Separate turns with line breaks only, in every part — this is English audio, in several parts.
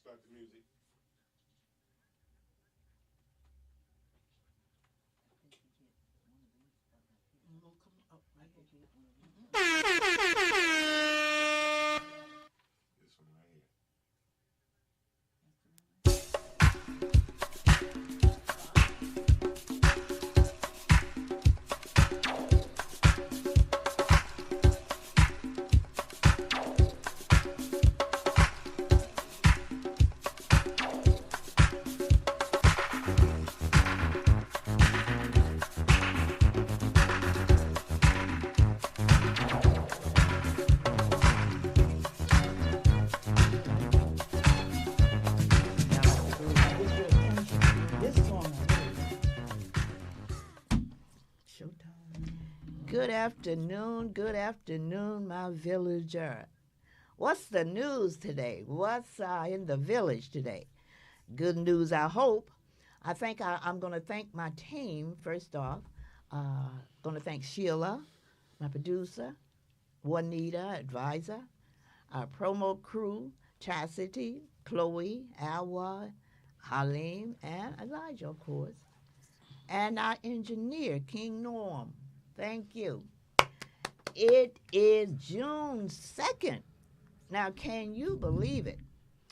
start the music. This one right here.
Good afternoon, my villager. What's the news today? What's in the village today? Good news, I hope. I'm going to thank my team first off. Going to thank Sheila, my producer, Juanita, advisor, our promo crew, Chastity, Chloe, Alwa, Halim, and Elijah, of course, and our engineer, King Norm. Thank you. It is June 2nd. Now, can you believe it?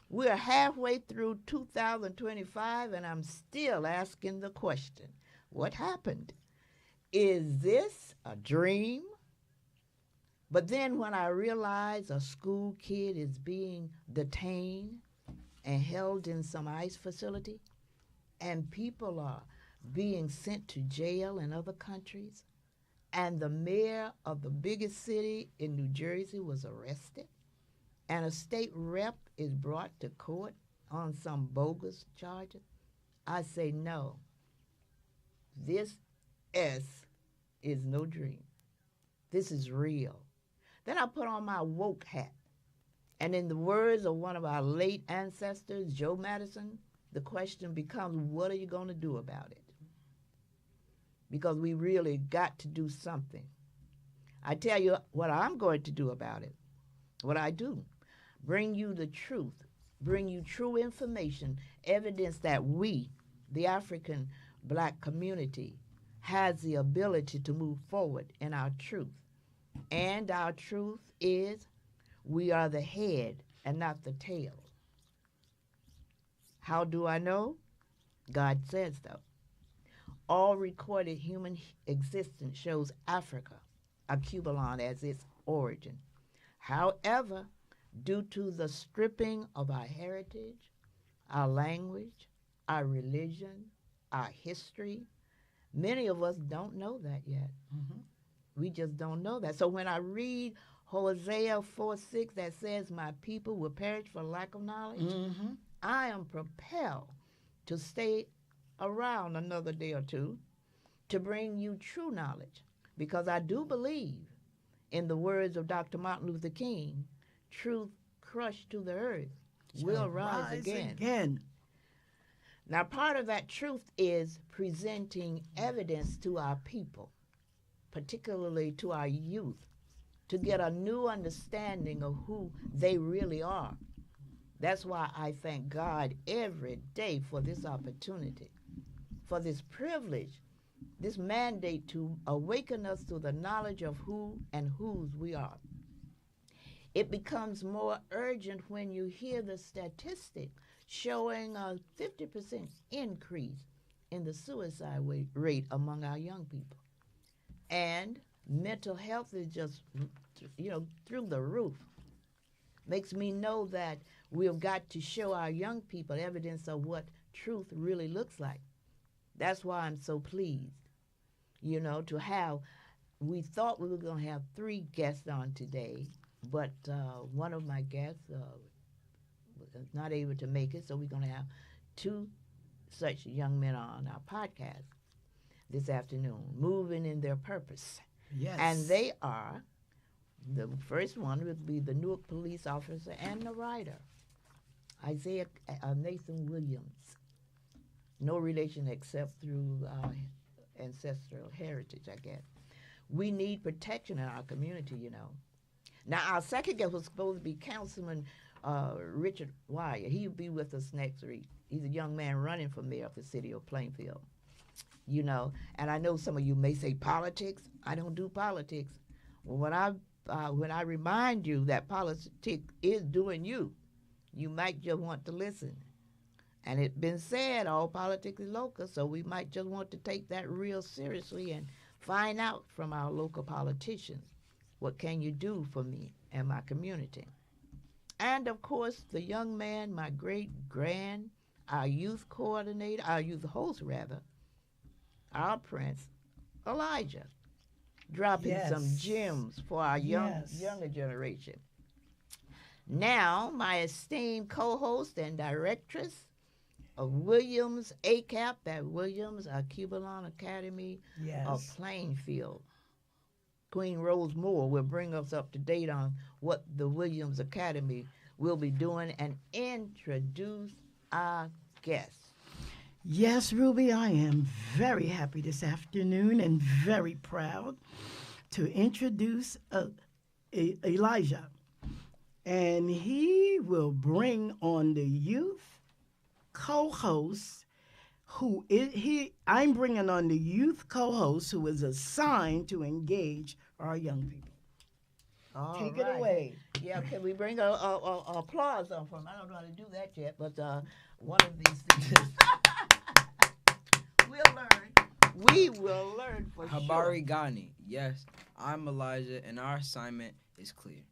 We're halfway through 2025, and I'm still asking the question, what happened? Is this a dream? But then when I realize a school kid is being detained and held in some ICE facility, and people are being sent to jail in other countries, and the mayor of the biggest city in New Jersey was arrested, and a state rep is brought to court on some bogus charges, I say no. This is no dream. This is real. Then I put on my woke hat. And in the words of one of our late ancestors, Joe Madison, the question becomes, what are you going to do about it? Because we really got to do something. I tell you what I'm going to do about it. What I do, bring you the truth, bring you true information, evidence that we, the African black community, has the ability to move forward in our truth. And our truth is we are the head and not the tail. How do I know? God says so. All recorded human existence shows Africa, a Cubalon, as its origin. However, due to the stripping of our heritage, our language, our religion, our history, many of us don't know that yet. Mm-hmm. We just don't know that. So when I read Hosea 4:6 that says, my people will perish for lack of knowledge, mm-hmm. I am propelled to stay around another day or two to bring you true knowledge, because I do believe, in the words of Dr. Martin Luther King, truth crushed to the earth will rise again. Now, part of that truth is presenting evidence to our people, particularly to our youth, to get a new understanding of who they really are. That's why I thank God every day for this opportunity, for this privilege, this mandate to awaken us to the knowledge of who and whose we are. It becomes more urgent when you hear the statistic showing a 50% increase in the suicide rate among our young people. And mental health is just, through the roof. Makes me know that we've got to show our young people evidence of what truth really looks like. That's why I'm so pleased, to have, we thought we were going to have 3 guests on today, but one of my guests was not able to make it, so we're going to have 2 such young men on our podcast this afternoon, moving in their purpose.
Yes.
And they are, the first one would be the Newark police officer and the writer, Isaiah Nathan Williams. No relation except through ancestral heritage, I guess. We need protection in our community, Now, our second guest was supposed to be Councilman Richard Wyatt. He'll be with us next week. He's a young man running for mayor of the city of Plainfield. You know, and I know some of you may say politics. I don't do politics. Well, when I remind you that politics is doing you, you might just want to listen. And it's been said all politics is local, so we might just want to take that real seriously and find out from our local politicians, what can you do for me and my community? And of course, the young man, my great grand, our youth coordinator, our youth host rather, our prince, Elijah, dropping some
Yes.
gems for our
Yes.
younger generation. Now, my esteemed co-host and directress of Williams ACAP at Williams Cubalon Academy of
Yes.
Plainfield, Queen Rose Moore will bring us up to date on what the Williams Academy will be doing and introduce our guests.
Yes, Ruby, I am very happy this afternoon and very proud to introduce Elijah. And he will bring on the youth co-host I'm bringing on the youth co-host who is assigned to engage our young people.
All
Take
right.
it away.
Yeah, can we bring a applause on for him? I don't know how to do that yet, but one of these things we'll learn. We will learn for
Habari
sure.
Gani. Yes, I'm Elijah, and our assignment is clear.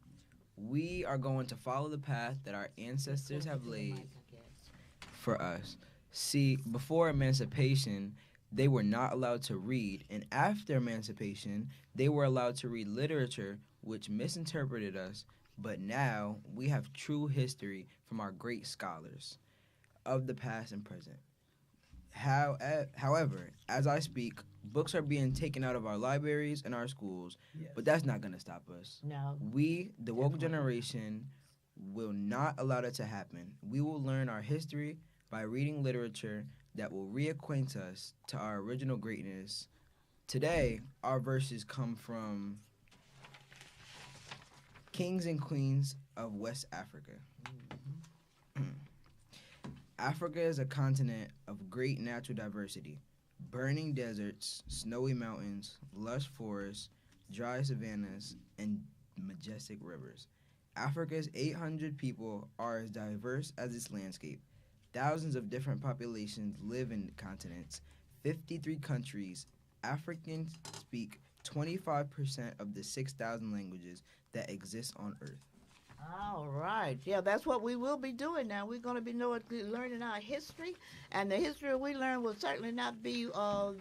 We are going to follow the path that our ancestors have laid for us. See, before emancipation, they were not allowed to read, and after emancipation, they were allowed to read literature, which misinterpreted us, but now we have true history from our great scholars of the past and present. However, as I speak, books are being taken out of our libraries and our schools,
Yes.
but that's not going to stop us.
No.
We, the woke
Definitely.
generation, will not allow that to happen. We will learn our history by reading literature that will reacquaint us to our original greatness. Today, our verses come from Kings and Queens of West Africa. Africa is a continent of great natural diversity. Burning deserts, snowy mountains, lush forests, dry savannas, and majestic rivers. Africa's 800 people are as diverse as its landscape. Thousands of different populations live in the continents. 53 countries. Africans speak 25% of the 6,000 languages that exist on Earth.
All right. Yeah, that's what we will be doing now. We're going to be learning our history, and the history we learn will certainly not be well,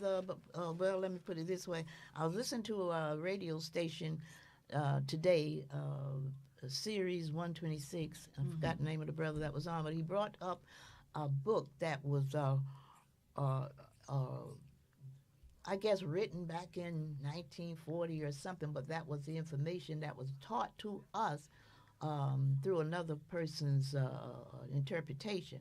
let me put it this way. I was listening to a radio station today, Series 126. I forgot the name of the brother that was on, but he brought up a book that was, I guess, written back in 1940 or something, but that was the information that was taught to us through another person's interpretation.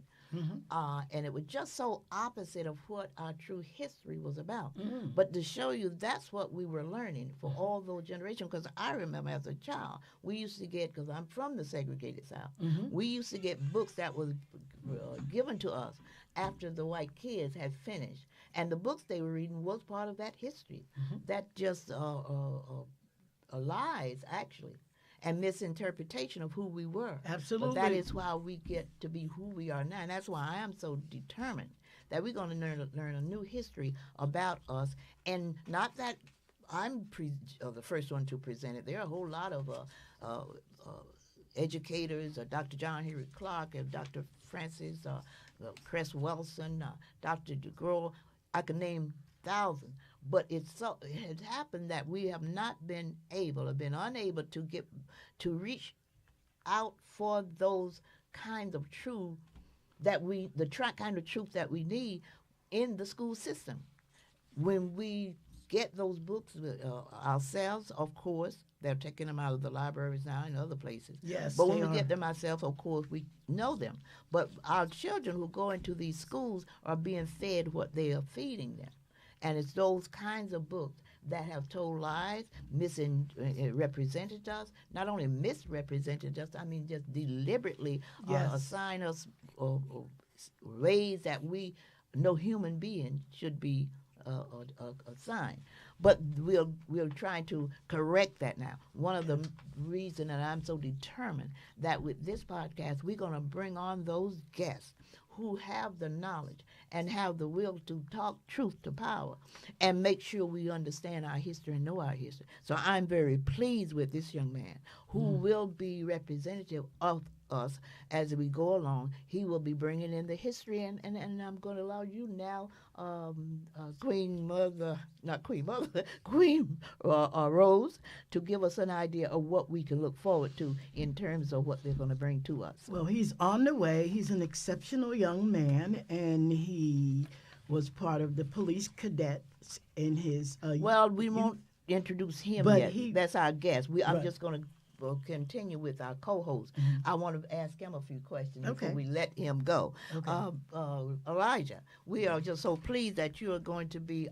And it was just so opposite of what our true history was about. But to show you that's what we were learning for all those generations, because I remember as a child, we used to get, because I'm from the segregated South, we used to get books that was given to us after the white kids had finished. And the books they were reading was part of that history. That just lies, actually, and misinterpretation of who we were.
Absolutely.
But that is why we get to be who we are now. And that's why I am so determined that we're going to learn a new history about us. And not that I'm the first one to present it. There are a whole lot of educators, Dr. John Henry Clark, and Dr. Francis Cress Wilson, Dr. DeGraw. I can name thousands. But it has happened that we have not been able or been unable to reach out for those kinds of truth kind of truth that we need in the school system. When we get those books ourselves, of course, they're taking them out of the libraries now and other places.
Yes,
but when
they
we
are.
get them ourselves, of course, we know them. But our children who go into these schools are being fed what they are feeding them. And it's those kinds of books that have told lies, misrepresented us, not only misrepresented us, I mean just deliberately
Yes.
assign us ways that no human being should be assigned. But we're trying to correct that now. One of the reasons that I'm so determined that with this podcast, we're going to bring on those guests who have the knowledge and have the will to talk truth to power and make sure we understand our history and know our history. So I'm very pleased with this young man who will be representative of us as we go along. He will be bringing in the history, and I'm going to allow you now, Queen Rose, to give us an idea of what we can look forward to in terms of what they're going to bring to us.
Well, he's on the way. He's an exceptional young man, and he was part of the police cadets in his.
Well, we won't introduce him
but
yet. That's our guest. I'm
Right.
just going to continue with our co-host. I want to ask him a few questions before
Okay.
we let him go.
Okay.
Elijah, we are just so pleased that you are going to be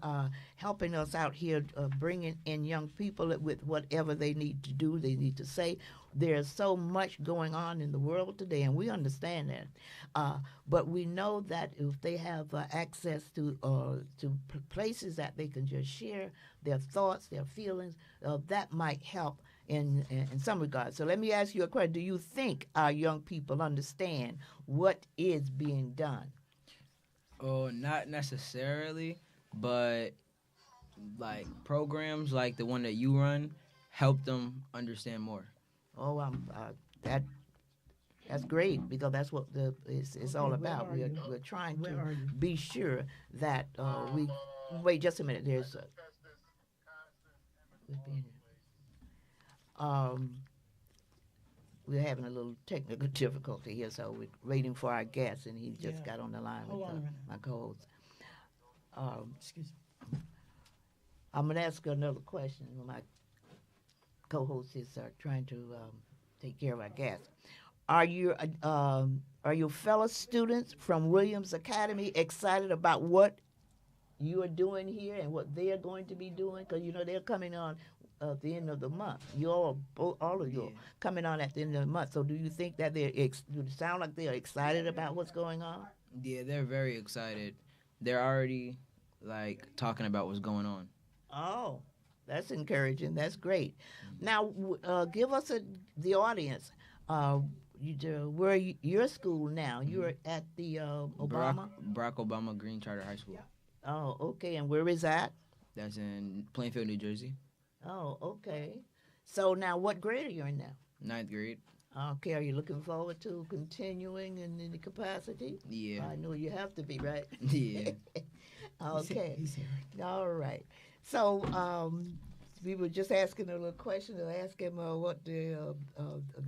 helping us out here, bringing in young people with whatever they need to do, they need to say. There's so much going on in the world today, and we understand that. But we know that if they have access to places that they can just share their thoughts, their feelings, that might help in some regards. So let me ask you a question. Do you think our young people understand what is being done?
Oh, not necessarily, but like programs like the one that you run help them understand more.
Oh, that's great, because that's what it's all
Okay, where
about.
are you?
We're trying
Where
to
are you?
be sure that we wait just a minute. There's we're having a little technical difficulty here, so we're waiting for our guest, and he just
Yeah.
got on the line
Hold
with
on a minute.
my co-host.
Excuse me.
I'm going to ask another question when my co-host is trying to take care of our guest. Are your fellow students from Williams Academy excited about what you are doing here and what they are going to be doing? Because, they're coming on at the end of the month. All of you are coming on at the end of the month. So do you think that do they sound like they're excited about what's going on?
Yeah, they're very excited. They're already like talking about what's going on.
Oh, that's encouraging. That's great. Now, give us the audience. Where your school now? You're at the Obama?
Barack Obama Green Charter High School.
Oh, okay. And where is that?
That's in Plainfield, New Jersey.
Oh, okay. So now, what grade are you in now?
9th grade.
Okay. Are you looking forward to continuing in any capacity?
Yeah.
I know you have to be, right?
Yeah.
Okay.
He's here.
All right. So we were just asking a little question to ask him what the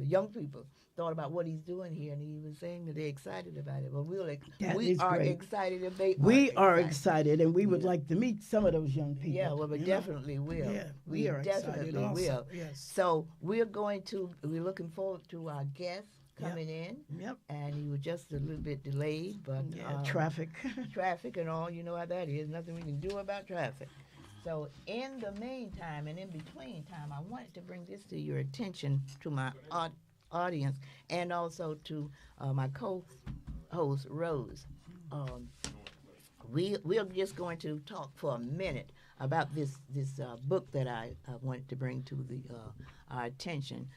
young people thought about what he's doing here, and he was saying that they're excited about it. Well, we
is
are
great.
excited, and they
We are
excited.
excited, and we would like to meet some of those young people.
Yeah, well, we
you know?
definitely will.
Yeah,
we
are
definitely
excited also.
will.
Yes.
So we're looking forward to our guest coming in,
Yep.
and he was just a little bit delayed, but
Yeah. Traffic.
traffic and all, you know how that is. Nothing we can do about traffic. So in the meantime and in between time, I wanted to bring this to your attention, to my audience, and also to my co-host, Rose. We're just going to talk for a minute about this book that I wanted to bring to our attention,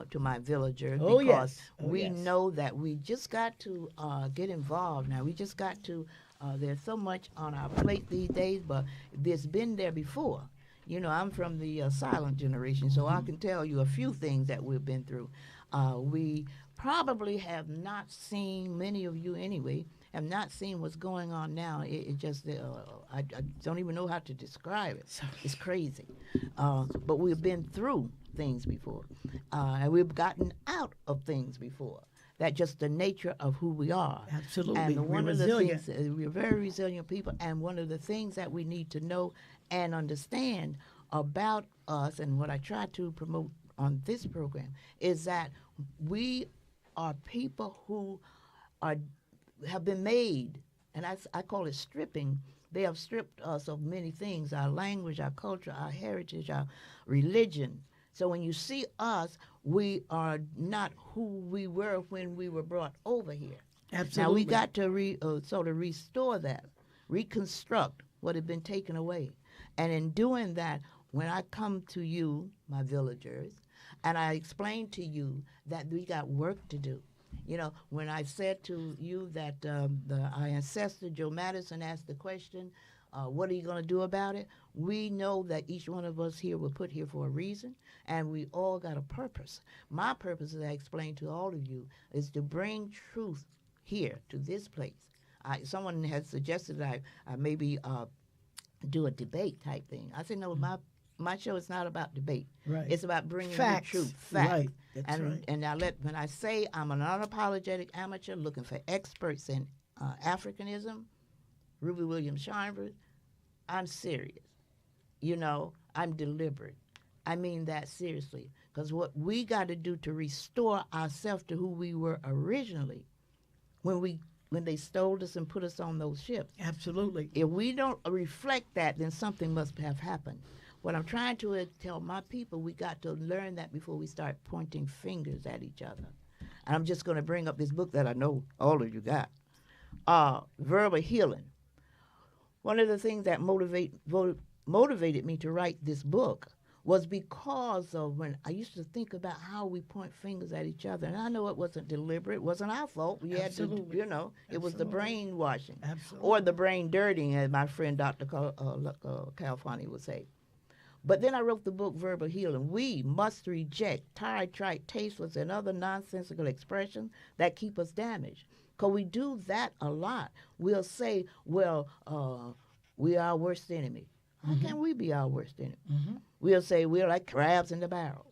to my villager,
Oh,
because
yes. Oh,
we
yes.
know that we just got to get involved now. We just got to, there's so much on our plate these days, but it's been there before. I'm from the silent generation, so I can tell you a few things that we've been through. We probably have not seen, many of you anyway, have not seen what's going on now. It just, I don't even know how to describe it. It's crazy. But we've been through things before, and we've gotten out of things before. That's just the nature of who we are.
Absolutely.
And
We're
one of the
resilient.
things, we're very resilient people, and one of the things that we need to know and understand about us, and what I try to promote on this program, is that we are people who have been made, and I call it stripping They have stripped us of many things, our language, our culture, our heritage, our religion. So when you see us, we are not who we were when we were brought over here.
Absolutely.
Now we got to sort of restore that, reconstruct what had been taken away. And in doing that, when I come to you, my villagers, and I explain to you that we got work to do. You know, when I said to you that our ancestor Joe Madison asked the question, what are you going to do about it? We know that each one of us here were put here for a reason, and we all got a purpose. My purpose, as I explained to all of you, is to bring truth here to this place. Someone has suggested that I maybe do a debate type thing. I said, no, my show is not about debate.
Right.
It's about bringing
Facts.
the truth. Fact.
Right. That's right.
And when I say I'm an unapologetic amateur looking for experts in Africanism, Ruby Williams Scheinberg, I'm serious. You know, I'm deliberate. I mean that seriously. Because what we got to do to restore ourselves to who we were originally when they stole us and put us on those ships.
Absolutely.
If we don't reflect that, then something must have happened. What I'm trying to tell my people, we got to learn that before we start pointing fingers at each other. And I'm just going to bring up this book that I know all of you got, Verbal Healing. One of the things that motivated me to write this book was because of when I used to think about how we point fingers at each other. And I know it wasn't deliberate. It wasn't our fault. We
Absolutely.
had to, you know, it was the brainwashing.
Absolutely.
Or the brain dirtying, as my friend Dr. Calfani would say. But then I wrote the book Verbal Healing. We must reject tired, trite, tasteless, and other nonsensical expressions that keep us damaged. Because we do that a lot. We'll say, well, we are our worst enemy. How can we be our worst enemy? We'll say we're like crabs in the barrel.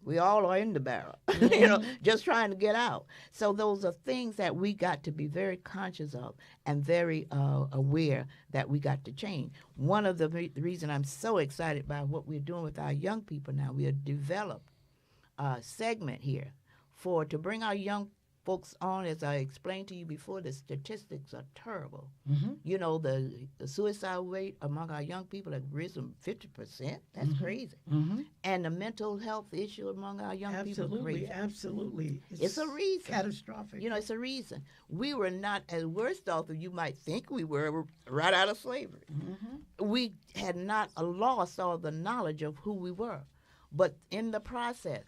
We all are in the barrel, you know, just trying to get out. So those are things that we got to be very conscious of and very aware that we got to change. One of the reason I'm so excited by what we're doing with our young people now, we have developed a segment here to bring our young folks on. As I explained to you before, the statistics are terrible. You know, the suicide rate among our young people has risen 50%. That's crazy. And the mental health issue among our young people is crazy.
Absolutely.
It's a reason.
Catastrophic.
You know, it's a reason. We were not as worst off as you might think we were right out of slavery. We had not lost all the knowledge of who we were. But in the process,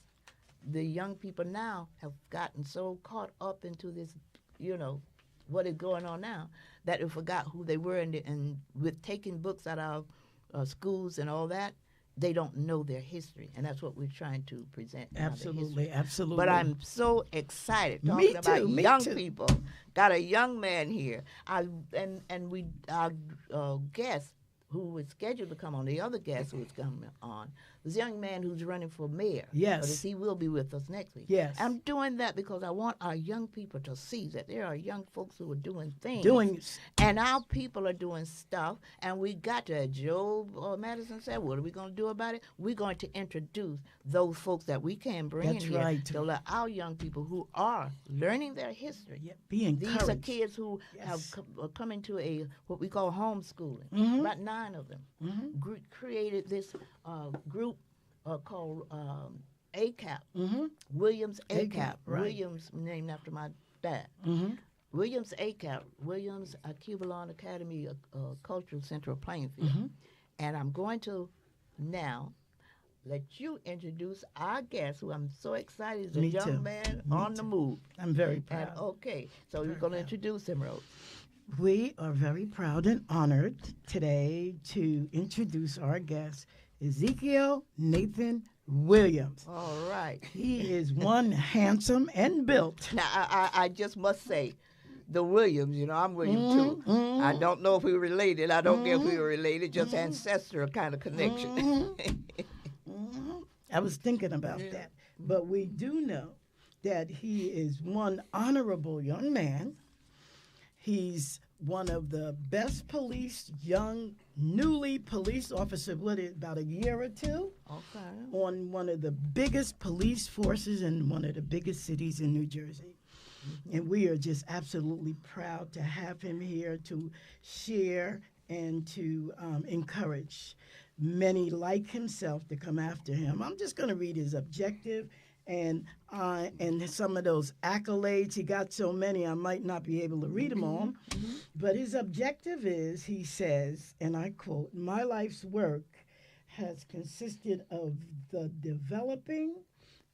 the young people now have gotten so caught up into this, you know, what is going on now, that they forgot who they were. And with taking books out of schools and all that, they don't know their history. And that's what we're trying to present.
Absolutely, absolutely.
But I'm so excited talking about young people. Got a young man here. Our guest who was scheduled to come on, the other guest who was coming on, this young man who's running for mayor.
Yes.
But he will be with us next week.
Yes.
I'm doing that because I want our young people to see that there are young folks who are doing things. And our people are doing stuff, and we got to, as Joe Madison said, what are we going to do about it? We're going to introduce those folks that we can bring in here to let our young people who are learning their history.
Be encouraged.
These are kids who have come into what we call homeschooling. About 9 of them created this group called ACAP, Williams ACAP.
Right.
Williams, named after my dad. Williams ACAP, Williams Cubalon Academy Cultural Center of Plainfield. And I'm going to now let you introduce our guest, who I'm so excited is a young man on the move.
I'm very proud.
And, okay, so you're going to introduce him, Rose.
We are very proud and honored today to introduce our guest, Ezekiel Nathan Williams.
All right.
He is one handsome and built.
Now, I just must say, the Williams, you know, I'm William too. I don't know if we were related. I don't care if we were related, just ancestral kind of connection.
I was thinking about that. But we do know that he is one honorable young man. He's one of the best newly police officer, about a year or two?
Okay.
On one of the biggest police forces in one of the biggest cities in New Jersey. And we are just absolutely proud to have him here to share and to encourage many like himself to come after him. I'm just going to read his objective and some of those accolades. He got so many, I might not be able to read them all. But his objective is, he says, and I quote, "My life's work has consisted of the developing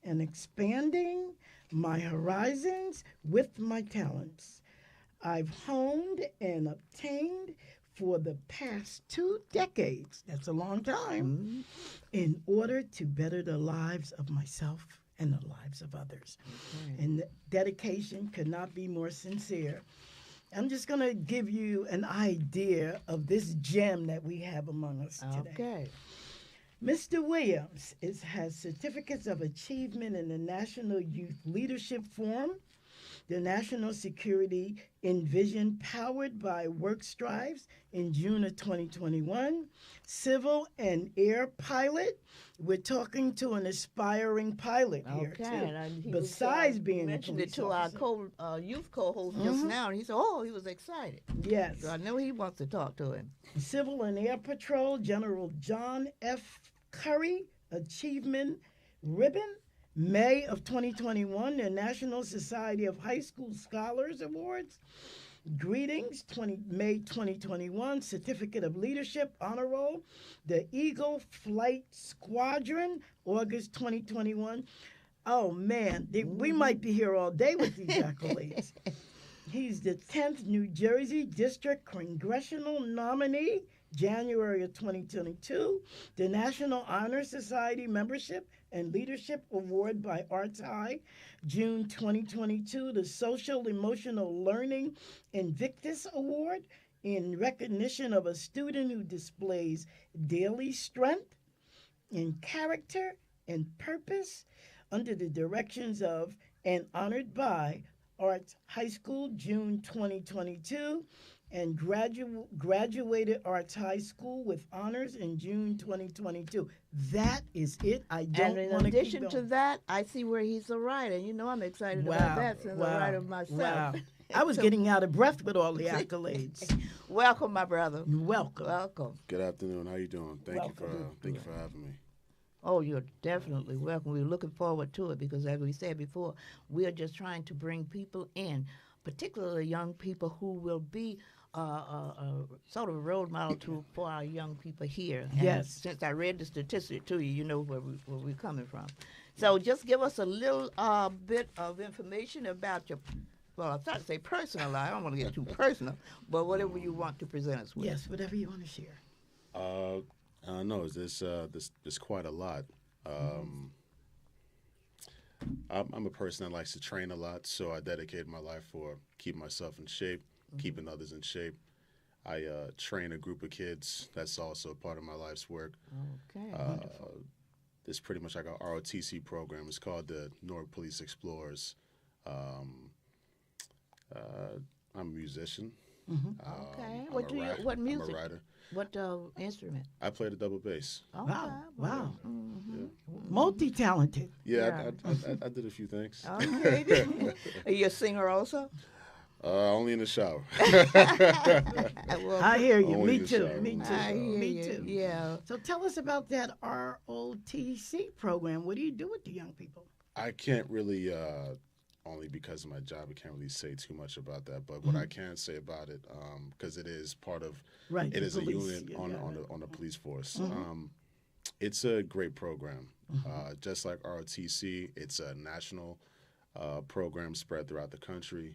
and expanding my horizons with my talents. I've honed and obtained for the past 2 decades," that's a long time, "in order to better the lives of myself and the lives of others." And the dedication could not be more sincere. I'm just going to give you an idea of this gem that we have among us today.
Okay.
Mr. Williams has certificates of achievement in the National Youth Leadership Forum, the National Security Envision powered by Work Strives in June of 2021, Civil and Air Pilot. We're talking to an aspiring pilot here, too. Besides being a
mentioned
police
it to
officer.
our youth co-host just now, and he said, "Oh, he was excited."
Yes.
So I know he wants to talk to him.
Civil and Air Patrol, General John F. Curry Achievement Ribbon, May of 2021, the National Society of High School Scholars Awards. Greetings, May 2021, Certificate of Leadership Honor Roll, the Eagle Flight Squadron, August 2021. Oh, man, we might be here all day with these accolades. He's the 10th New Jersey District Congressional nominee, January of 2022, the National Honor Society Membership and Leadership Award by Arts High, June 2022, the Social Emotional Learning Invictus Award in recognition of a student who displays daily strength and character and purpose under the directions of and honored by Arts High School, June 2022, and graduated Arts High School with honors in June 2022. That is it. I don't want to keep going.
And in addition to that, I see where he's a writer. You know I'm excited about that since I'm a writer myself.
Wow. I was getting out of breath with all the accolades.
Welcome, my brother.
Welcome.
Welcome.
Good afternoon. How you doing? Thank you for having me.
Oh, you're definitely welcome. We're looking forward to it because, as we said before, we're just trying to bring people in, particularly young people who will be sort of a role model for our young people here. And
yes.
Since I read the statistic to you, you know where we're coming from. So just give us a little bit of information about your, well, I thought to say personal life. I don't want to get too personal, but whatever you want to present us with.
Yes, whatever you want to share.
No, there's quite a lot. I'm a person that likes to train a lot, so I dedicate my life for keeping myself in shape, keeping others in shape. I train a group of kids. That's also part of my life's work.
Okay.
It's pretty much like our ROTC program. It's called the Newark Police Explorers. I'm a musician.
Okay.
What music? I'm a writer.
What instrument?
I play the double bass.
Okay.
Wow.
Yeah.
Multi-talented.
Yeah, I did a few things.
Okay. Are you a singer also?
Only in the shower.
Well, I hear you.
Me
too.
Shower.
Me too.
I hear
Me
you.
too.
Yeah.
So tell us about that ROTC program. What do you do with the young people?
I can't really, only because of my job, I can't really say too much about that. But what I can say about it, because it is part of, it is a unit on the police force. It's a great program. Just like ROTC, it's a national program spread throughout the country.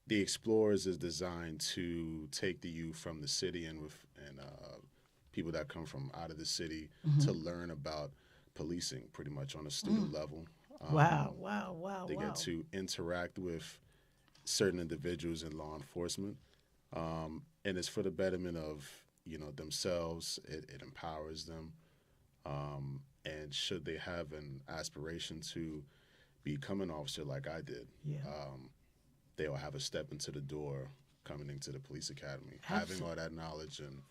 The Explorers is designed to take the youth from the city and people that come from out of the city to learn about policing pretty much on a student level. They get to interact with certain individuals in law enforcement. And it's for the betterment of, themselves. It empowers them. And should they have an aspiration to become an officer like I did, they'll have a step into the door coming into the police academy, having all that knowledge and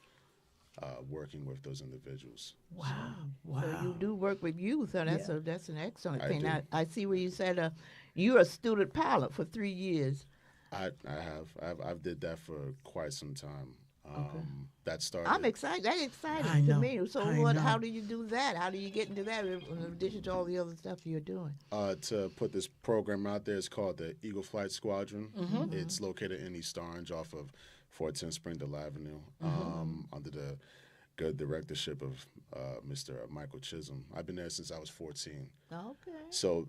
working with those individuals.
So you do work with youth, so that's an excellent thing.
do.
I see where you said you're a student pilot for 3 years.
I've did that for quite some time.
Okay.
That started.
I'm excited. That's exciting
I
to
know.
me. So
I
what?
know.
How do you do that? How do you get into that in addition to all the other stuff you're doing?
To put this program out there. It's called the Eagle Flight Squadron.
Mm-hmm.
It's located in East Orange off of 410 Springdale Avenue, under the good directorship of Mr. Michael Chisholm. I've been there since I was 14.
Okay.
So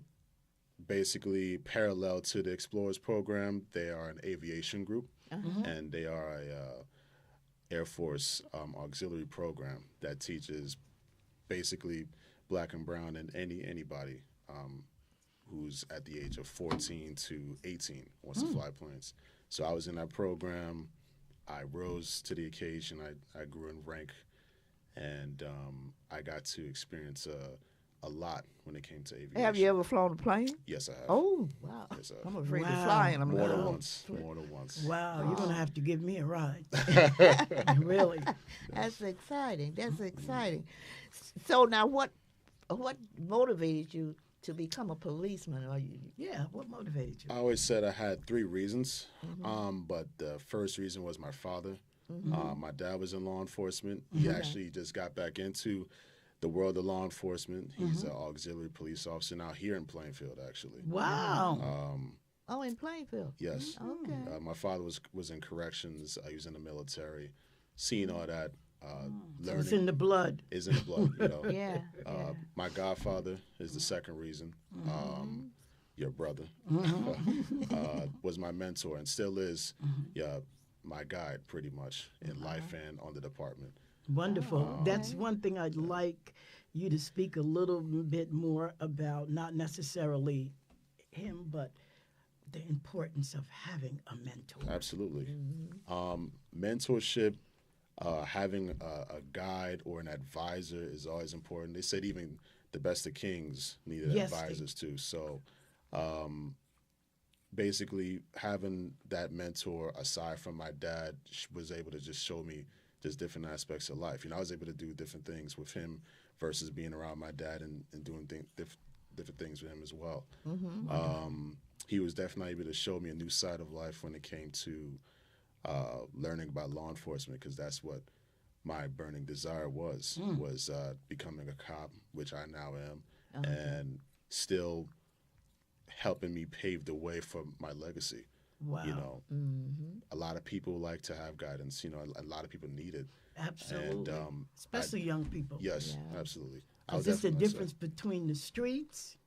basically, parallel to the Explorers program, they are an aviation group, and they are a Air Force auxiliary program that teaches basically black and brown and anybody who's at the age of 14 to 18 wants to fly planes. So I was in that program. I rose to the occasion. I grew in rank, and I got to experience a lot when it came to aviation.
Have you ever flown a plane?
Yes, I have.
Oh, wow.
Yes, I have.
I'm afraid
Wow.
of flying. I'm
More
like,
than
oh.
once. More than once.
Wow, you're gonna have to give me a ride. Really?
That's exciting. That's exciting. So now, what motivated you to become a policeman? Are you?
Yeah. What motivated you?
I always said I had three reasons, but the first reason was my father. My dad was in law enforcement. He actually just got back into the world of law enforcement. He's an auxiliary police officer now here in Plainfield, actually.
Wow.
Oh, in Plainfield.
Yes.
Okay.
My father was in corrections. He was in the military. Seeing all that,
It's
learning
in the blood.
is in the blood. You know.
Yeah.
My godfather is the second reason. Your brother was my mentor and still is. Yeah, my guide pretty much in life and on the department.
Wonderful. That's one thing I'd like you to speak a little bit more about, not necessarily him, but the importance of having a mentor.
Absolutely. Mentorship, having a guide or an advisor is always important. They said even the best of kings needed
Yes,
advisors too. So basically having that mentor aside from my dad was able to just show me just different aspects of life. You know, I was able to do different things with him versus being around my dad and doing different things with him as well. He was definitely able to show me a new side of life when it came to learning about law enforcement, because that's what my burning desire was becoming a cop, which I now am, and still helping me pave the way for my legacy.
Wow.
You know, a lot of people like to have guidance. You know, a lot of people need it.
Absolutely.
And,
especially young people.
Yes, absolutely.
Because it's the difference between the streets,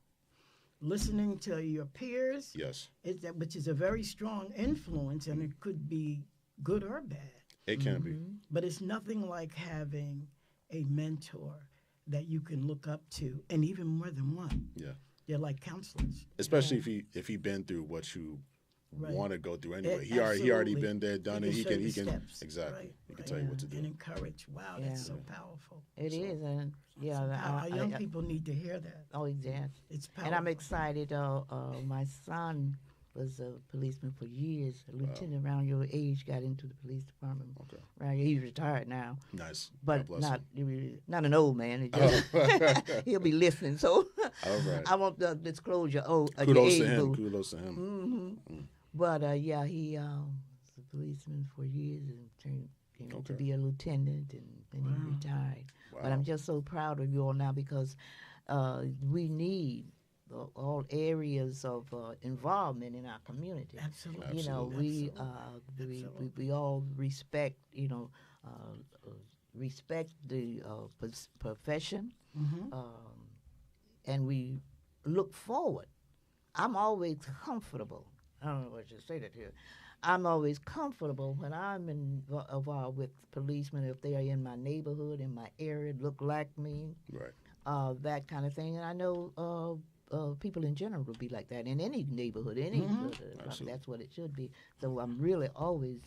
listening to your peers,
Yes,
which is a very strong influence, and it could be good or bad.
it can be.
But it's nothing like having a mentor that you can look up to, and even more than one.
Yeah,
They're like counselors.
especially if he been through what you
Right.
want to go through anyway. He
Absolutely.
already been there, done it. He
show
can
you steps.
exactly.
Right,
He can
right.
tell you what to do.
And encourage. Wow, that's so
Yeah.
powerful.
It is, and yeah,
Our young people need to hear that.
oh, exactly.
It's powerful.
And I'm excited. My son was a policeman for years. A lieutenant around your age got into the police department.
Okay.
Right, he's retired now,
Nice.
but
God bless
not an old man. It just, he'll be listening. So
All right.
I won't disclose your your
Kudos
age,
to him.
boo.
Kudos to him.
But yeah, he was a policeman for years and came to
Okay.
be a lieutenant, and then he retired. But I'm just so proud of you all now, because we need all areas of involvement in our community.
Absolutely.
You know, we all respect, respect the profession, and we look forward. I'm always comfortable. I don't know what I should say that here. I'm always comfortable when I'm involved with policemen, if they are in my neighborhood, in my area, look like me,
Right.
that kind of thing. And I know people in general will be like that in any neighborhood, that's what it should be. So I'm really always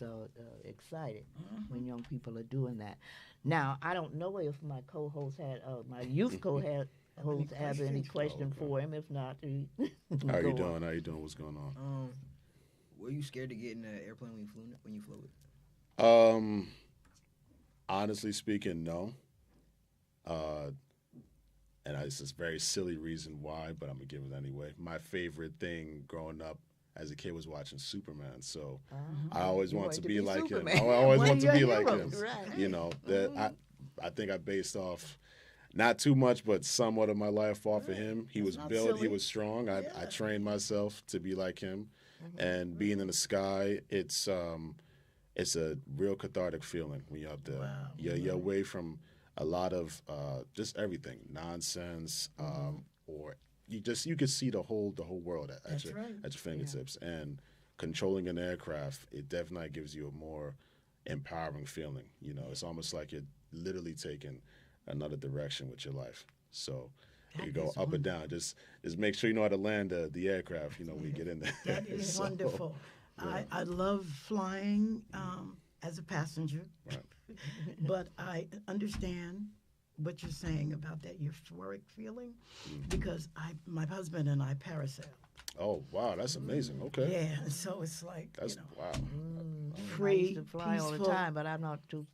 excited when young people are doing that. Now, I don't know if my co-host my youth co-host have any question for him. If not,
How are you doing? How you doing? What's going on?
Were you scared to get in an airplane when you flew it?
Honestly speaking, no. And it's a very silly reason why, but I'm gonna give it anyway. My favorite thing growing up as a kid was watching Superman. So
Uh-huh.
I always
You
wanted
wanted
to be like him.
Superman.
I always
One of
wanted to
your
be like him.
heroes.
Right.
You know that I think I based off not too much, but somewhat of my life off of him. He
That's
was
not
built. He
silly.
was strong. I
Yeah.
trained myself to be like him,
Mm-hmm.
and being in the sky, it's a real cathartic feeling when you're up there.
Wow.
You're away from a lot of just everything nonsense, or you could see the whole world
That's right.
at your fingertips. And controlling an aircraft, it definitely gives you a more empowering feeling. You know, it's almost like you're literally taking another direction with your life. So
That
you go
is
up or down. Just make sure you know how to land the aircraft. You know, when you get in there.
That is
So,
wonderful. I love flying as a passenger,
Right.
but I understand what you're saying about that euphoric feeling because my husband and I parasail.
Oh wow, that's amazing. Okay,
Yeah, and so it's like
that's wow.
I
free,
used to fly all the
peaceful,
time, but I'm not too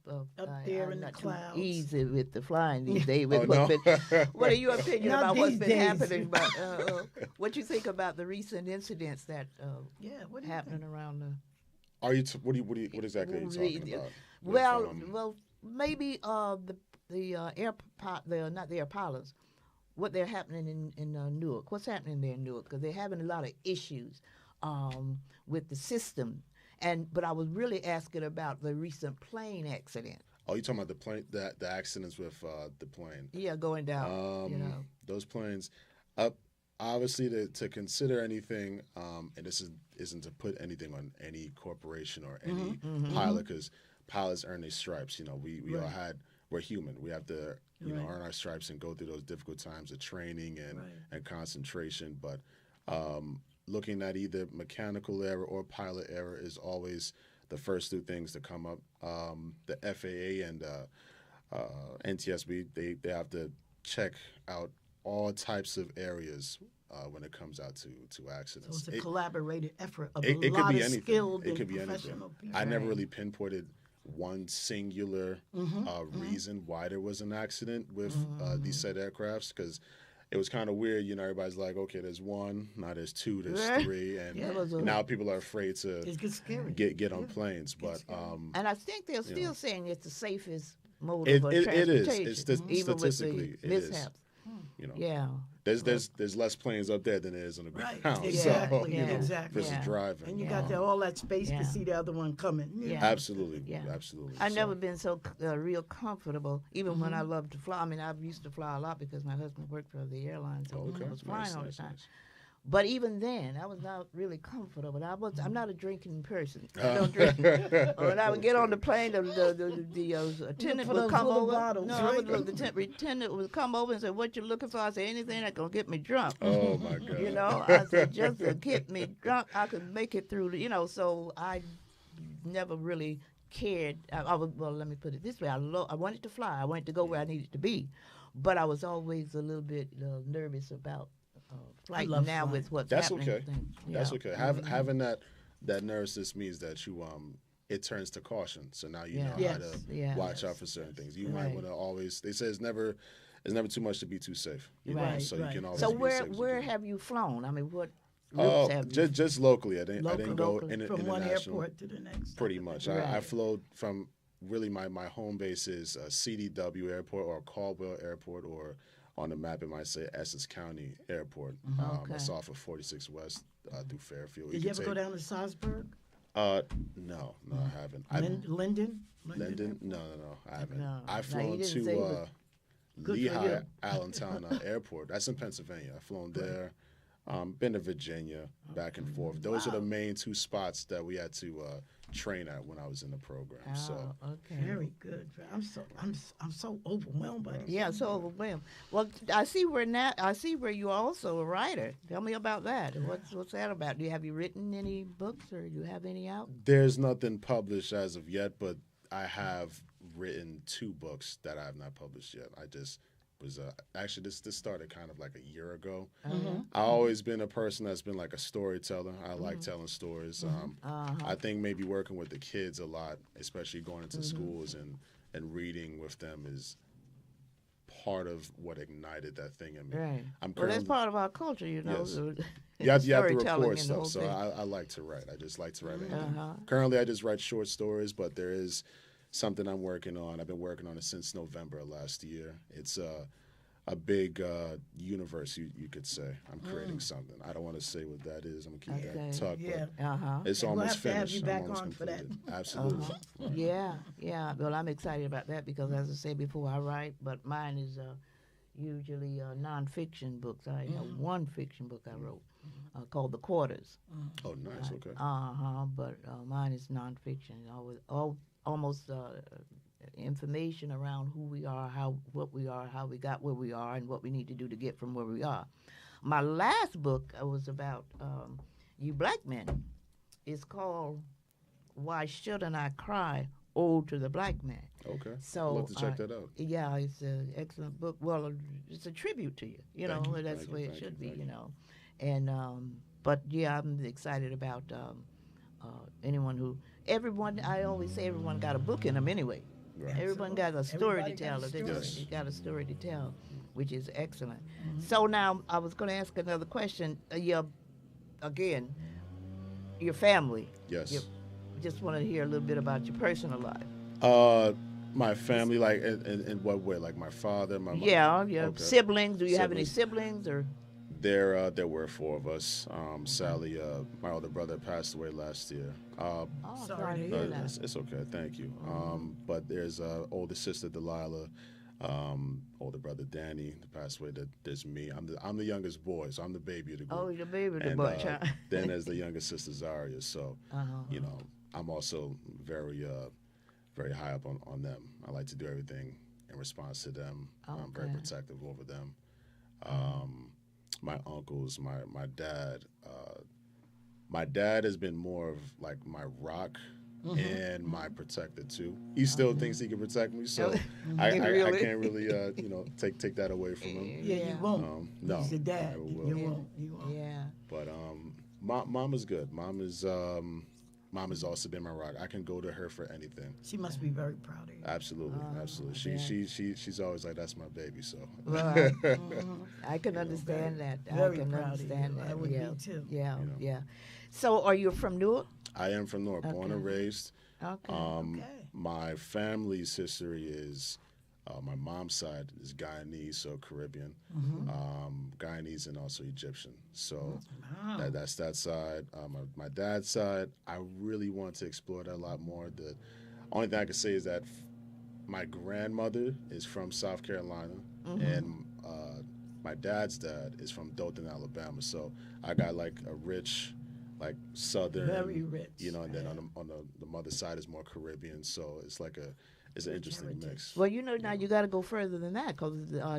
there
I'm
in the
not too
clouds.
easy with the flying these days.
Oh, no.
What are your opinion
Not
about what's
these
been
days.
happening? About what you think about the recent incidents that
Yeah, what do you
happening
think?
around the?
Are you? What exactly are you talking about?
Well,
With,
well, maybe the not the air pilots. What they're happening in Newark? What's happening there in Newark? Because they're having a lot of issues with the system. But I was really asking about the recent plane accident.
oh, you talking about the plane? The accidents with the plane?
Yeah, going down. You know.
Those planes. Up. Obviously, to consider anything, and this isn't to put anything on any corporation or any pilot, because pilots earn their stripes. You know, we all we're human. We have to earn our stripes and go through those difficult times of training and concentration. But looking at either mechanical error or pilot error is always the first two things to come up. The FAA and NTSB, they have to check out all types of areas when it comes out to accidents.
So it's a collaborative effort of
it
a
could
lot
be
of
anything.
skilled
It
and
could be anything.
professional people.
I never really pinpointed one singular reason why there was an accident with these said aircrafts, because it was kind of weird. You know, everybody's like, okay, there's one, now there's two, there's three, and now people are afraid to
It gets scary.
get on planes. But
And I think they're still saying it's the safest mode
it
of
is.
transportation.
It's
even
statistically
with the
it is.
mishaps.
You know,
Yeah.
there's less planes up there than there is on the
Right,
ground.
exactly,
So, you know,
exactly.
versus
Yeah.
driving.
And you got all that space
Yeah.
to see the other one coming.
Yeah.
Absolutely,
Yeah.
absolutely.
I've
So,
never been so real comfortable, even when I loved to fly. I mean, I used to fly a lot because my husband worked for the airline, so
okay.
I was flying
Nice,
all
nice,
the time.
nice.
But even then, I was not really comfortable. I'm not a drinking person. I don't drink. When I would get on the plane, the attendant
for
would
those
come
little
over.
bottles,
No, I
right?
would look. The attendant would come over and say, "What you looking for?" I said, "Anything that's gonna get me drunk."
Oh my God.
You know, I said, just to get me drunk, I could make it through. So I never really cared. Well, let me put it this way: I wanted to fly. I wanted to go where I needed to be, but I was always a little bit nervous about flight
love
now
flying.
with what's
That's
happening.
okay. That's
Yeah.
okay. Having that nervousness means that you it turns to caution. So now you know how
Yes.
to
Yeah.
watch out for certain things. You might
Right.
want to always. They say it's never too much to be too safe. You know?
Right,
So you
right.
can always
So
be as
where
safe as you
where
can.
have you flown? I mean, what
Oh,
routes have you?
just locally. I didn't go
Locally,
in,
from one
international.
airport to the next.
Pretty much.
Right.
I flowed from really my home base is CDW Airport or Caldwell Airport, or on the map it might say Essex County Airport.
Okay.
It's off of 46 West through Fairfield.
Did you ever go down to Salzburg?
No, I haven't.
Linden?
Linden? No, I haven't.
No.
I've
No, you
flown
didn't say
to
it
Good for
Lehigh
you.
Allentown Airport. That's in Pennsylvania. I've flown there. Been to Virginia, back and forth. Those are the main two spots that we had to train at when I was in the program. So
Oh, okay.
Very good. I'm so overwhelmed by this.
Yeah, so overwhelmed. Well, I see where you're also a writer. Tell me about that. What's that about? Have you written any books, or do you have any out?
there's nothing published as of yet, but I have written 2 books that I have not published yet. I just was actually this started kind of like a year ago.
Mm-hmm.
I've always been a person that's been like a storyteller. I like telling stories. I think maybe working with the kids a lot, especially going into schools and reading with them, is part of what ignited that thing in me.
Right.
I'm
Well, that's
currently
part of our culture, you know.
Yes. You have to
storytelling
record
and the whole
stuff. So
thing.
I like to write. I just like to write anything.
Uh-huh.
Currently, I just write short stories, but there is something I'm working on. I've been working on it since November of last year. It's a big universe, you could say. I'm creating something. I don't want to say what that is. I'm gonna keep
Okay.
that tucked,
Yeah.
Uh-huh.
but it's
We'll
almost
have to have
finished.
you
I'm
back
almost
on for that.
completed. Absolutely.
Yeah. Well, I'm excited about that because, as I said before, I write, but mine is usually nonfiction books. I have one fiction book I wrote called The Quarters.
Oh, nice. Okay.
But mine is nonfiction. Almost information around who we are, what we are, how we got where we are, and what we need to do to get from where we are. My last book was about you black men. It's called Why Shouldn't I Cry? Ode to the Black Man.
Okay.
So
I'd love to check that out.
Yeah, it's an excellent book. Well, it's a tribute to you. You
Thank
know,
you,
that's
thank
the way
you,
it
thank
should
you,
be.
thank
You know, and but yeah, I'm excited about anyone who. Everyone, I always say, everyone got a book in them anyway.
Right.
Everyone got a story
Everybody
to
got a
tell.
story.
Yes.
You got a story to tell, which is excellent. So now I was going to ask another question. Again, your family.
Yes.
Just want to hear a little bit about your personal life.
My family, like in what way? Like my father, my mom.
Yeah, your
Okay.
siblings. Do you have any
Siblings.
siblings or?
There were four of us. Sally, my older brother, passed away last year.
Oh,
Sorry to
hear
hear
that.
It's okay, thank you. But there's older sister Delilah, older brother Danny, that passed away. There's me. I'm the youngest boy, so I'm the baby of the group.
Oh, your baby, the
And
bunch, huh?
then there's the younger sister Zaria. So you know, I'm also very very high up on them. I like to do everything in response to them. I'm very
Okay.
protective over them. My uncles, my dad. My dad has been more of like my rock and my protector too. He still thinks he can protect me, so I
Really?
can't really take that away from him.
Yeah, you won't.
No,
He's your dad.
I
You
will.
won't. You won't.
Yeah.
But mom is good. Mom has also been my rock. I can go to her for anything.
She must be very proud of you.
Absolutely, absolutely.
yeah.
She's always like, that's my baby. So
Well, I can understand that. I
Very
can
proud of
understand
you.
that.
I would
yeah.
be too.
Yeah,
You know.
yeah. So, are you from Newark?
I am from Newark, born and raised.
Okay.
Okay.
My family's history is my mom's side is Guyanese, so Caribbean, Guyanese and also Egyptian. So that's that side. My dad's side, I really want to explore that a lot more. The only thing I can say is that my grandmother is from South Carolina, and my dad's dad is from Dothan, Alabama. So I got like a rich, like Southern,
Very rich,
you know, and then on the mother's side is more Caribbean. So it's like it's an interesting mix.
Well, you know, now you got to go further than that because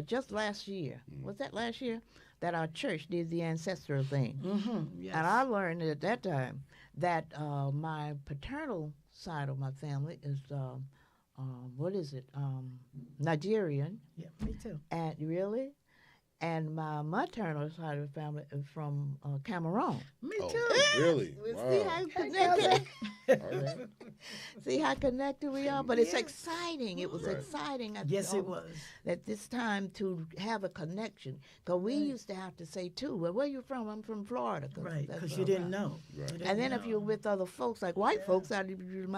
just last year, was that last year, that our church did the ancestral thing.
Yes.
And I learned at that time that my paternal side of my family is, what is it, Nigerian.
Yeah, me too.
And really? And my maternal side of the family is from Cameroon.
Me
Oh,
too.
really?
See
Wow.
how
Hey,
connected?
All right.
See how connected we are? But it's
Yes.
exciting. It was
Right.
exciting.
Yes, it was.
At this time to have a connection. Because we used to have to say, too, well, where you from? I'm from Florida.
Right,
that's
because
where
you
I'm
didn't
from.
know.
Right.
You didn't
And then if
know.
you're with other folks, like white folks, my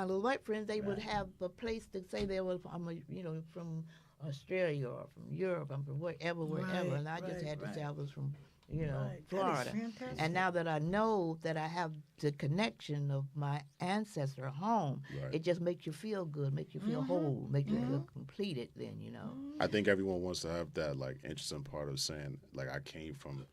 little white friends, they would have a place to say they were, from Australia or from Europe, I'm from wherever,
Right,
and I just had to say I was from,
Right. That is
Florida.
fantastic.
And now that I know that I have the connection of my ancestor home,
Right.
it just makes you feel good, make you feel whole, make you feel completed. Then
I think everyone wants to have that like interesting part of saying like I came from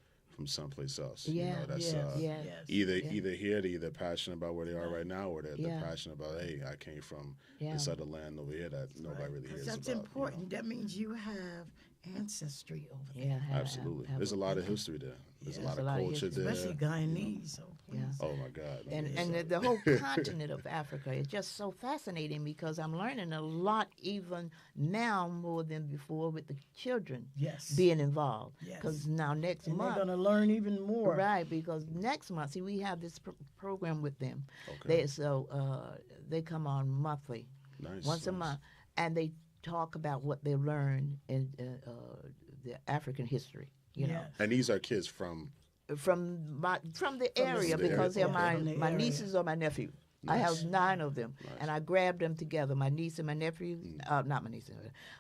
someplace else.
Yeah,
You know, that's
yes,
yeah.
yes.
either here they're either passionate about where they are right now, or they're
Yeah.
passionate about, hey, I came from
Yeah.
this other land over here that nobody really hears
That's
about.
important. That means you have ancestry over there.
Yeah,
Absolutely. There's a lot of history there. There's a
Yes.
lot
a
of
lot of
culture
history.
there.
Especially Guyanese. So
Yeah.
Oh my God.
And the whole continent of Africa is just so fascinating because I'm learning a lot even now more than before with the children
yes.
being involved.
Yes.
Because now next
And they're
month,
going to learn even more.
right? Because next month, see, we have this program with them.
Okay.
They come on monthly,
Nice.
once a
nice.
month, and they talk about what they learned in the African history. You know.
Yes.
And these are kids from
from the area
the
because
area.
they're
From the
my
area.
nieces or my nephew. I
Nice.
have 9 of them,
Nice.
and I grabbed them together. My niece and my nephew, not my niece,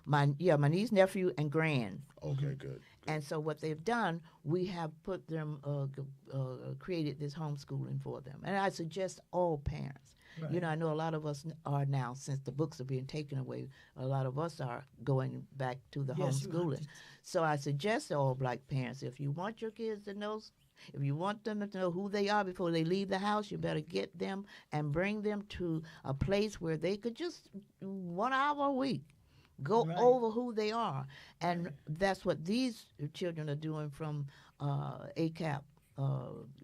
my niece, nephew, and grand.
Okay, good.
And so what they've done, we have put them, created this homeschooling for them. And I suggest all parents.
Right.
You know, I know a lot of us are now, since the books are being taken away, a lot of us are going back to the
Yes, you are.
homeschooling. So I suggest to all black parents, if you want your kids to know, if you want them to know who they are before they leave the house, you better get them and bring them to a place where they could just 1 hour a week go
Right.
over who they are. And that's what these children are doing from ACAP,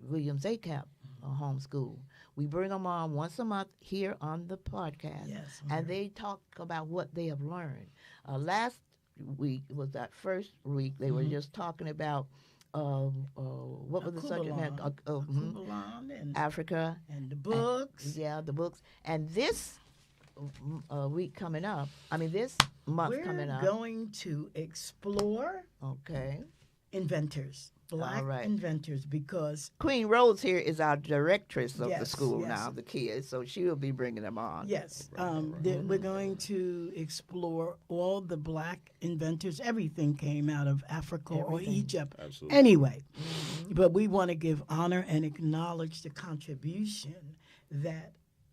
Williams ACAP homeschool. We bring them on once a month here on the podcast,
Yes.
and they talk about what they have learned. Last week was that first week. They were just talking about what was the subject matter?
Kubalan and
Africa.
the books.
Yeah, the books. And this week coming up, this month
We're
coming up.
going to explore
Okay.
inventors, black
All right.
inventors, because
Queen Rose here is our directress of the
Yes,
school
yes.
now, the kids, so she will be bringing them on.
yes,
Right.
we're going to explore all the black inventors. Everything came out of Africa or
Everything.
Egypt.
Absolutely.
Anyway, but we want to give honor and acknowledge the contribution that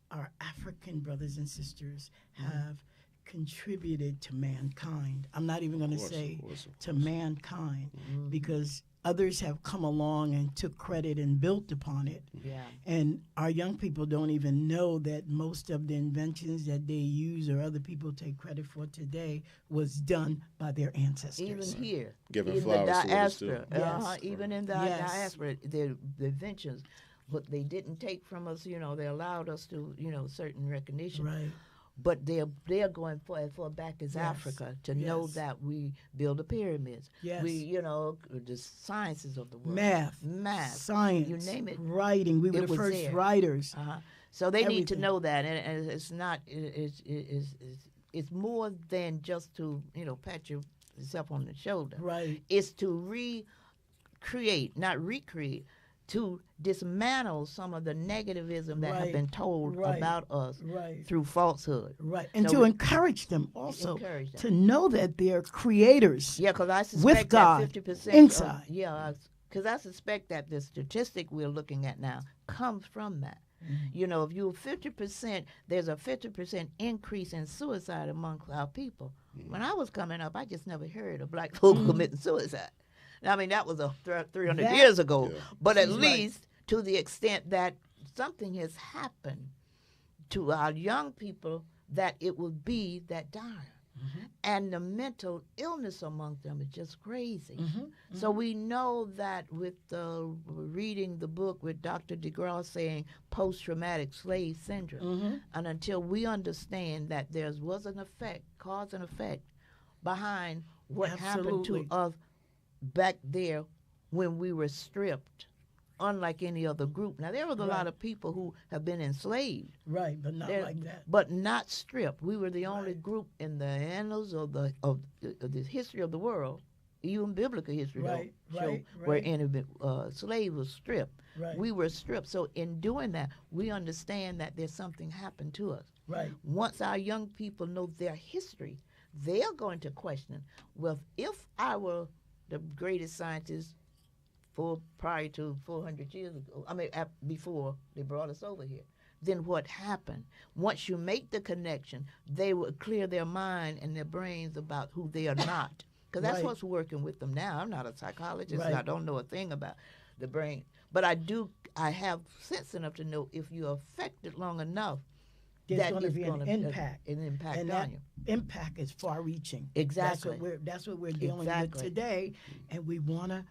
our African brothers and sisters have contributed to mankind. I'm not even going to
Of course,
say
of course, of
to
course.
mankind, because others have come along and took credit and built upon it.
Yeah.
And our young people don't even know that most of the inventions that they use or other people take credit for today was done by their ancestors.
Even here,
Giving
in the
flowers to what it's
diaspora,
doing.
Yes.
even in the
Yes.
diaspora, the inventions, what they didn't take from us, they allowed us to, certain recognition.
Right.
But they're going for back as
Yes.
Africa to know
Yes.
that we build the pyramids.
Yes.
We, the sciences of the world.
Math, science,
you name it.
writing. We were
It
the
was
first
there.
writers.
So they need to
Everything.
know that, and it's not. It's more than just to pat yourself on the shoulder.
Right.
It's to recreate, not recreate, to dismantle some of the negativism that have
Right.
been told
Right.
about us
Right.
through falsehood.
Right. And
So
to
we-
encourage them also
Encourage them.
to know that they're creators.
Yeah, because I suspect
With God
that 50%
inside.
because I suspect that the statistic we're looking at now comes from that. If you're 50%, there's a 50% increase in suicide amongst our people. When I was coming up, I just never heard of black folk committing suicide. That was 300
That-
years ago.
Yeah.
But at
She's right.
least to the extent that something has happened to our young people, that it will be that dire. And the mental illness among them is just crazy. So we know that with reading the book with Dr. DeGraw saying post-traumatic slave syndrome, and until we understand that there was an effect, cause and effect, behind what happened to
Absolutely.
us back there when we were stripped, unlike any other group. Now, there was a lot of people who have been enslaved,
Right, but not
there-
like that.
but not stripped. We were the only group in the annals of the history of the world, even biblical history,
Right,
don't show
right,
where
right.
any slave was stripped.
Right.
We were stripped. So in doing that, we understand that there's something happened to us.
Right.
Once our young people know their history, they are going to question, well, if I were the greatest scientist prior to 400 years ago, before they brought us over here, then what happened? Once you make the connection, they will clear their mind and their brains about who they are not. Because that's
Right.
what's working with them now. I'm not a psychologist,
Right.
and I don't know a thing about the brain. But I have sense enough to know if you're affected long enough,
There's
that
going to
is
be
gonna
an impact.
an impact
And
on
that
you.
impact is far-reaching.
Exactly.
That's what we're dealing
Exactly.
with today, and we want to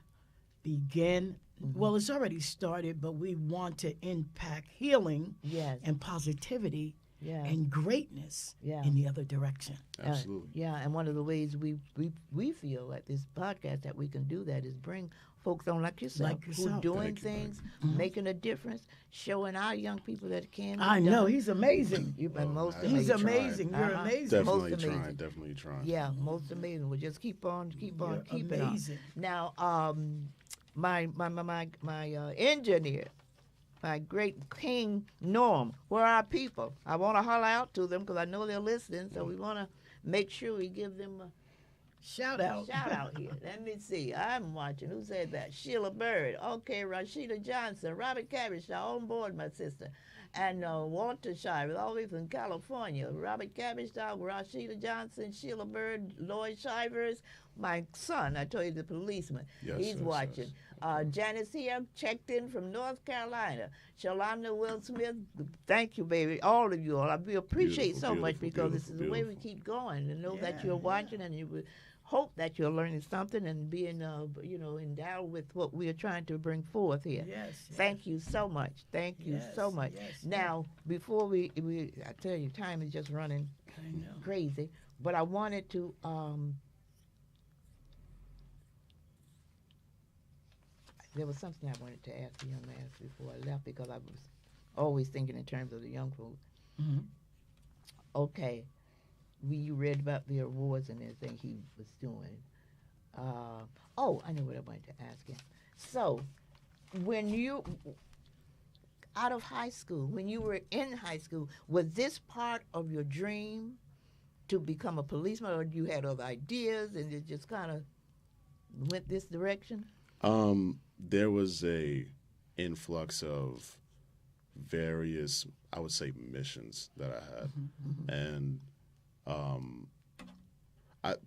begin. Well, it's already started, but we want to impact healing
Yes.
and positivity
Yeah.
and greatness
Yeah.
in the other direction.
Absolutely.
Yeah, and one of the ways we feel at this podcast that we can do that is bring folks on like yourself,
Like
who
yourself.
doing
Thank you,
things, making a difference, showing our young people that it can be
I know
done.
he's amazing.
You've been most
He's
amazing.
amazing. You're
Uh-huh.
amazing.
Definitely
Most
trying.
amazing.
Definitely trying.
Yeah, most amazing. We'll just keep on
You're
keeping on.
amazing.
Now, my engineer, my great King Norm. Where are our people? I want to holler out to them because I know they're listening. So we want to make sure we give them a
Shout out.
shout out here. Let me see. I'm watching. Who said that? Sheila Bird. Okay, Rashida Johnson. Robert Cabishaw on board, my sister. And Walter Shivers, all the way from California. Robert Cabishaw, Rashida Johnson, Sheila Bird, Lloyd Shivers. My son, I told you, the policeman.
Yes,
He's
yes,
watching.
yes.
Janice here, checked in from North Carolina. Shalonda Will Smith, thank you, baby. All of you all. We appreciate
Beautiful,
so much
beautiful,
because this is the way we
beautiful.
keep going. And know that
Yeah,
you're
yeah.
watching and you hope that you're learning something and being, endowed with what we are trying to bring forth here.
Yes.
Thank you so much. Thank you so
Yes,
much.
yes,
Now, before I tell you, time is just running
I know.
crazy, but I wanted to, there was something I wanted to ask the young man before I left because I was always thinking in terms of the young folks.
Mhm.
Okay, you read about the awards and everything he was doing. I know what I wanted to ask him. So, when you out of high school, when you were in high school, was this part of your dream to become a policeman, or you had other ideas and it just kind of went this direction?
There was a influx of various, I would say, missions that I had, and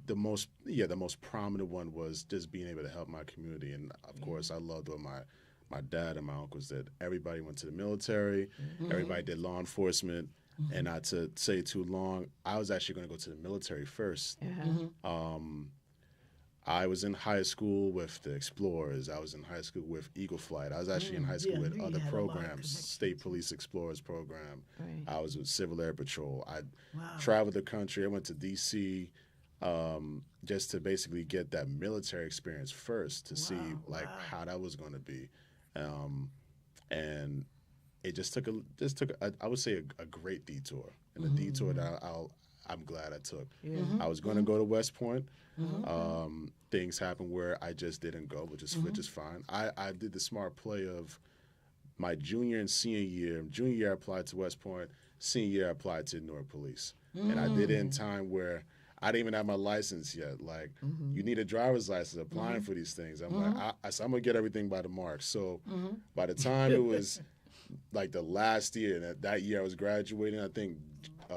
the most prominent one was just being able to help my community, and of course, I loved what my dad and my uncles did. Everybody went to the military, everybody did law enforcement, and not to say too long, I was actually going to go to the military first. I was in high school with the Explorers. I was in high school with Eagle Flight. I was actually in high school
Yeah, I
with
knew you
other
had a lot of
programs,
connections.
State Police Explorers program.
Right.
I was with Civil Air Patrol. I
Wow.
traveled the country. I went to D.C. Just to basically get that military experience first to see
Wow.
how that was going to be, and it just took I would say a great detour, and a detour that I'm glad I took.
Yeah.
I was going to go to West Point. Things happened where I just didn't go, which is fine. I did the smart play of my junior and senior year. Junior year I applied to West Point. Senior year I applied to Newark Police, and I did it in time where I didn't even have my license yet. Like, you need a driver's license applying for these things. I'm like, I'm gonna get everything by the mark. So by the time it was like the last year, and that year I was graduating, I think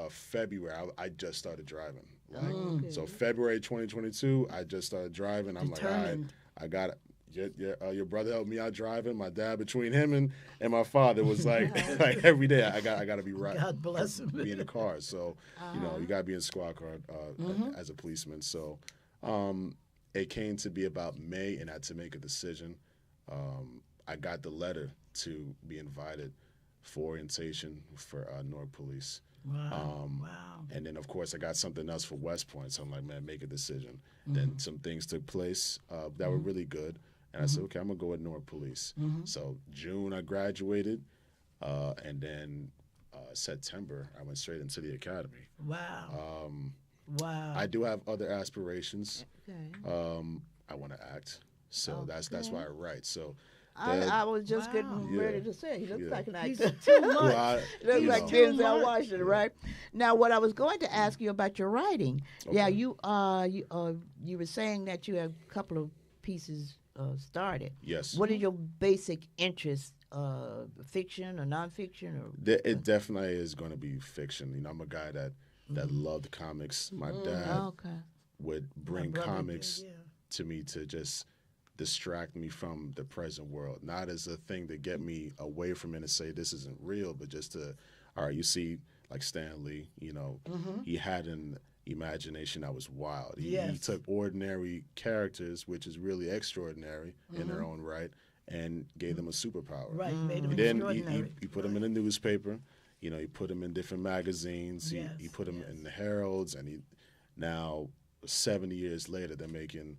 February, I just started driving. Like, so February 2022, I just started driving. I'm like, all right,
Determined.
I got it. Your brother helped me out driving. My dad, between him and my father, was like like every day I got to be right.
God bless him.
Be in the car. So you got to be in squad car as a policeman. So it came to be about May, and I had to make a decision. I got the letter to be invited for orientation for Newark Police.
Wow. Wow.
And then, of course, I got something else for West Point. So I'm like, man, make a decision. Then some things took place that were really good. And I said, okay, I'm going to go with Newark Police. So June, I graduated. And then September, I went straight into the academy.
Wow. Wow.
I do have other aspirations.
Okay.
I want to act. So that's why I write. So
I was just
Wow.
getting
Yeah.
ready to say, he looks
Yeah.
like an
He's
actor.
too much.
well, I,
Looks
you
like
know.
Too
Denzel
much.
Washington, right? Now, what I was going to ask you about your writing. Yeah,
Okay.
you were saying that you have a couple of pieces started.
Yes.
What are your basic interests? Fiction or nonfiction, or
It definitely is going to be fiction. You know, I'm a guy that loved comics. My dad
okay.
would bring
brother
comics
did, yeah.
to me to just distract me from the present world. Not as a thing to get me away from it and say this isn't real, but just to, all right, you see, like Stan Lee, you know, he had an imagination that was wild. He
Yes.
took ordinary characters, which is really extraordinary in their own right, and gave them a superpower.
Right. Made him
And then
extraordinary.
he put them in a newspaper. You know, he put them in different magazines. He
Yes,
put them
yes.
in the Heralds, and now 70 years later, they're making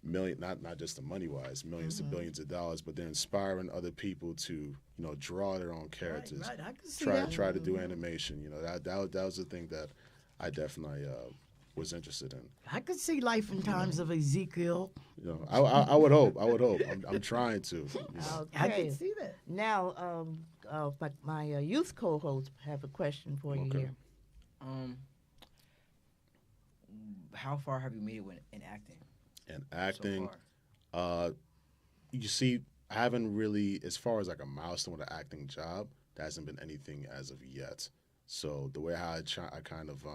not just the money wise, millions to billions of dollars, but they're inspiring other people to draw their own characters.
Right. I can see
Try
that.
try to do animation. You know, that was the thing that I definitely was interested in.
I could see Life and Times of Ezekiel.
You know, I would hope. I would hope. I'm trying to. You know.
I
Okay.
could see that.
Now, my youth co-hosts have a question for you
Okay.
here.
How far have you made it in acting?
And
So
acting,
far?
you see, I haven't really, as far as like a milestone with an acting job, there hasn't been anything as of yet. So the way how I kind of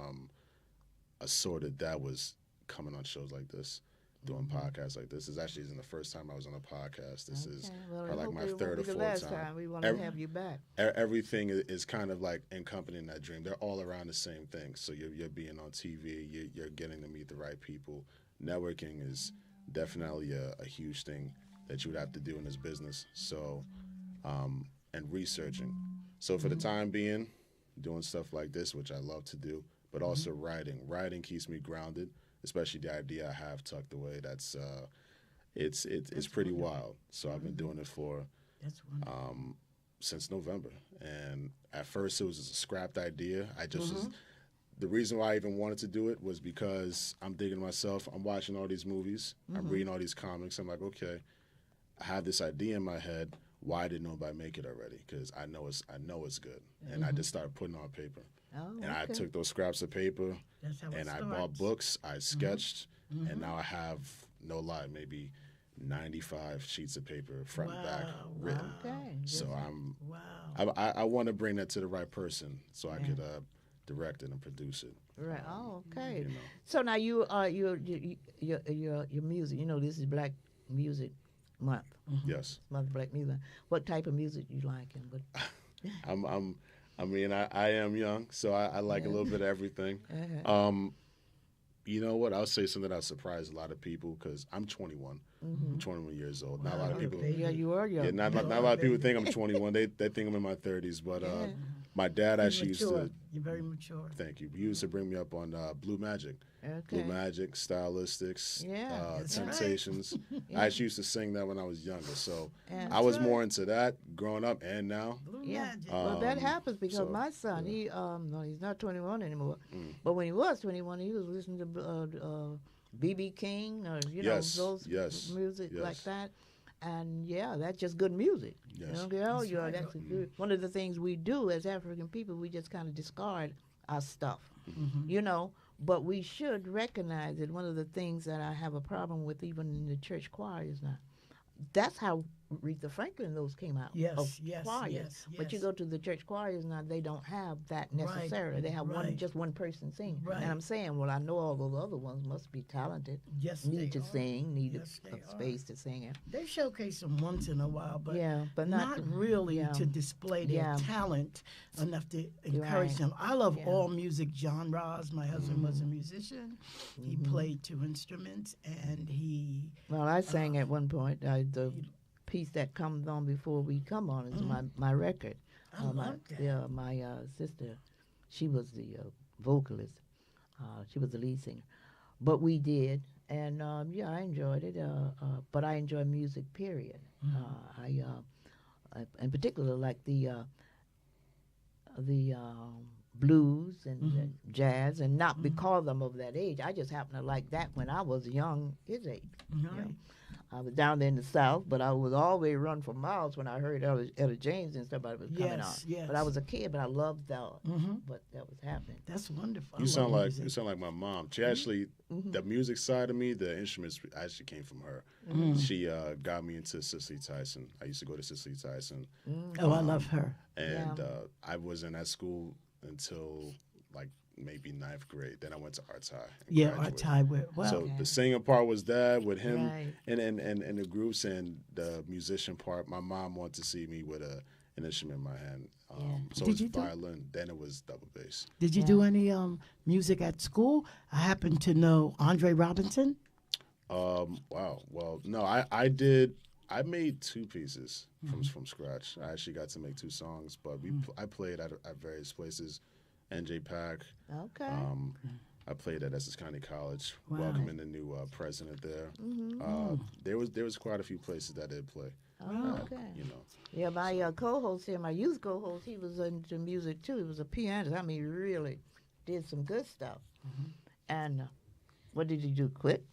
assorted that was coming on shows like this, doing podcasts like this. This isn't the first time I was on a podcast. This is
Well,
probably like
hopefully
my
it won't
third
be
or
the
fourth
last
time.
We want to
Every-
have you back.
Everything is kind of like encompassing that dream. They're all around the same thing. So you're being on TV, you're getting to meet the right people. Networking is definitely a huge thing that you would have to do in this business. So, and researching. So for the time being, doing stuff like this, which I love to do, but also writing. Writing keeps me grounded, especially the idea I have tucked away. That's it's pretty wild. So I've been doing it for
That's wonderful.
since November. And at first it was just a scrapped idea. I just was, the reason why I even wanted to do it was because I'm thinking to myself, I'm watching all these movies, I'm reading all these comics. I'm like, okay, I have this idea in my head. Why didn't nobody make it already? Because I know it's good. And I just started putting it on paper.
Oh,
And I
okay.
took those scraps of paper
That's how it
and I
starts.
bought books, I sketched, and now I have, no lie, maybe 95 sheets of paper front and back
Wow,
written.
Okay.
So
Wow.
I want to bring that to the right person so I could direct it and produce it.
Right. Oh, okay.
You know.
So now you your music. You know, this is Black Music Month.
Yes,
Month of Black Music. What type of music you like and what?
I am young, so I like a little bit of everything. You know what? I'll say something that'll surprise a lot of people because I'm 21. I'm 21 years old. Not a lot of people.
Yeah, you are young.
Yeah, not a lot of people think I'm 21. They think I'm in my 30s. But my dad actually used
mature.
to.
You're very mature.
Thank you. He used to bring me up on Blue Magic.
Okay.
Blue Magic, Stylistics,
Yeah, that's right.
Temptations. I actually used to sing that when I was younger. So
Yeah.
I was more into that growing up and now.
Blue
Yeah.
Magic.
Well, that happens because
so,
my son, he no, he's not 21 anymore. But when he was 21, he was listening to B.B. King or
Yes,
those
yes,
music like
yes.
that. And yeah, that's just good music.
Yes.
That's a good, one of the things we do as African people. We just kind of discard our stuff, But we should recognize that one of the things that I have a problem with, even in the church choirs now, that's how Aretha Franklin those came out.
Yes,
of
yes,
choirs.
yes,
But you
yes.
go to the church choirs now, they don't have that necessarily. They have
right.
just one person singing.
Right.
And I'm saying, well, I know all those other ones must be talented.
Yes,
Need
they
to
are.
sing, need
Yes,
a
they are.
space to sing in.
They showcase them once in a while, but
Yeah, but not
really
yeah.
to display their
Yeah.
talent enough to encourage
right.
them. I love
Yeah.
all music genres. My husband was a musician. He played 2 instruments, and he
Well, I sang at one point. The piece that comes on before we come on is my record.
I
my,
love that.
Yeah, my sister, she was the vocalist. She was the lead singer. But we did, and I enjoyed it. But I enjoy music, period. I in particular like the blues and the jazz, and not because I'm of that age. I just happen to like that when I was young, his age.
Right.
I was down there in the South, but I was always run for miles when I heard Ella James and stuff was coming on.
Yes.
But I was a kid, but I loved that. What that was happening.
That's wonderful. I
You
love
sound like
music.
you sound like my mom. She actually, the music side of me, the instruments actually came from her. She got me into Cicely Tyson. I used to go to Cicely Tyson,
Oh, I love her.
and I was in that school until like maybe 9th grade. Then I went to Arts High. And
Yeah,
graduated.
our tie with
So the singing part was that with him
Right.
and the groups, and the musician part. My mom wanted to see me with an instrument in my hand. So it
Did
was
you do-
violin. Then it was double bass.
Did you do any music at school? I happen to know Andre Robinson.
Wow. Well, no, I did. I made 2 pieces from scratch. I actually got to make 2 songs, but I played at various places. NJ Pack.
Okay.
I played at Essex County College,
Wow.
welcoming the new president there. There was quite a few places that I did play.
Okay.
You know,
Yeah, my co-host here, my youth co-host, he was into music too. He was a pianist. I mean, he really did some good stuff. And what did you do? Quit?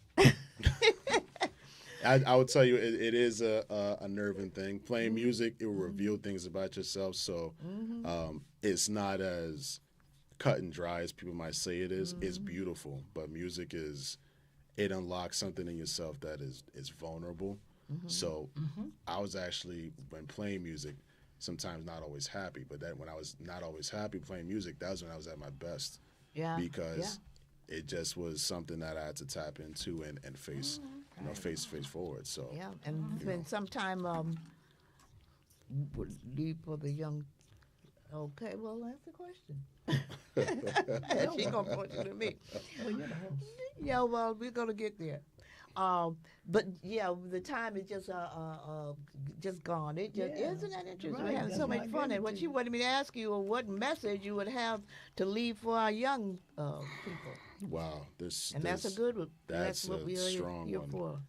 I would tell you it is a nerving thing. Playing music, it will reveal things about yourself. So it's not as cut and dry as people might say it is. It's beautiful, but music it unlocks something in yourself that is vulnerable. So I was actually, when playing music, sometimes not always happy. But that when I was not always happy playing music, that was when I was at my best.
Yeah.
Because it just was something that I had to tap into and face, face forward. So
Yeah, and then sometime leave for the young. Okay, well, that's the question. She gonna point it to me.
Well, you're the host.
Yeah, well, we're gonna get there. But yeah, the time is just gone. It just isn't that interesting.
Right,
We're having
that's
so
why
much
I
fun.
gave
And
it
what
to
you
you.
wanted me to ask you, or what message you would have to leave for our young people,
wow,
and that's a good one.
That's
what
a
we are
strong
here
one.
for.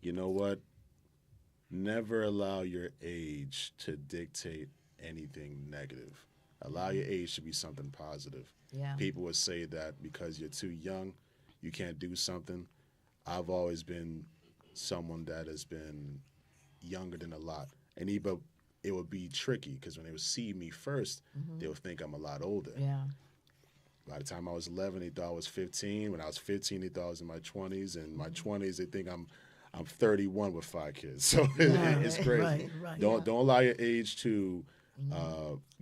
You know what? Never allow your age to dictate anything negative. Allow your age to be something positive.
Yeah.
People would say that because you're too young, you can't do something. I've always been someone that has been younger than a lot. And even it would be tricky because when they would see me first, they would think I'm a lot older.
Yeah.
By the time I was 11, they thought I was 15. When I was 15, they thought I was in my 20s. And my 20s, they think I'm 31 with 5 kids. So it's crazy.
Right.
Don't allow your age to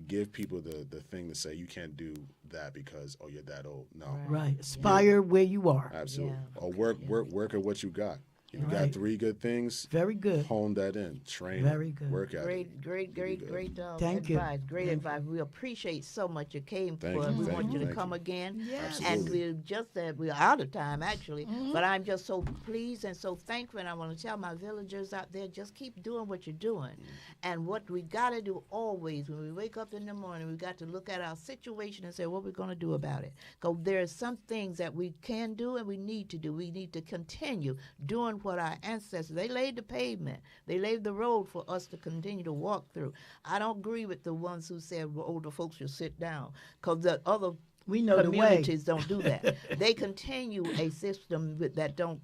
give people the thing to say you can't do that because you're that old. No,
Right. Aspire where you are.
absolutely.
Yeah.
Or work at what you got. If you
Right.
got 3 good things,
Very good.
hone that in, train
Very
it,
good.
work at
Great
Thank you.
advice. Great advice. We appreciate so much you came
Thank
for.
you,
We
thank
want
you,
you to
thank
come
you.
again.
Yes.
And
Absolutely.
we're just that we're out of time actually. But I'm just so pleased and so thankful, and I want to tell my villagers out there, just keep doing what you're doing. And what we gotta do always when we wake up in the morning, we got to look at our situation and say what we're gonna do about it. Because there are some things that we can do and we need to do. We need to continue doing what our ancestors, they laid the pavement, they laid the road for us to continue to walk through. I don't agree with the ones who said well, older folks should sit down, because the other
We know the way.
communities don't do that. They continue a system that don't,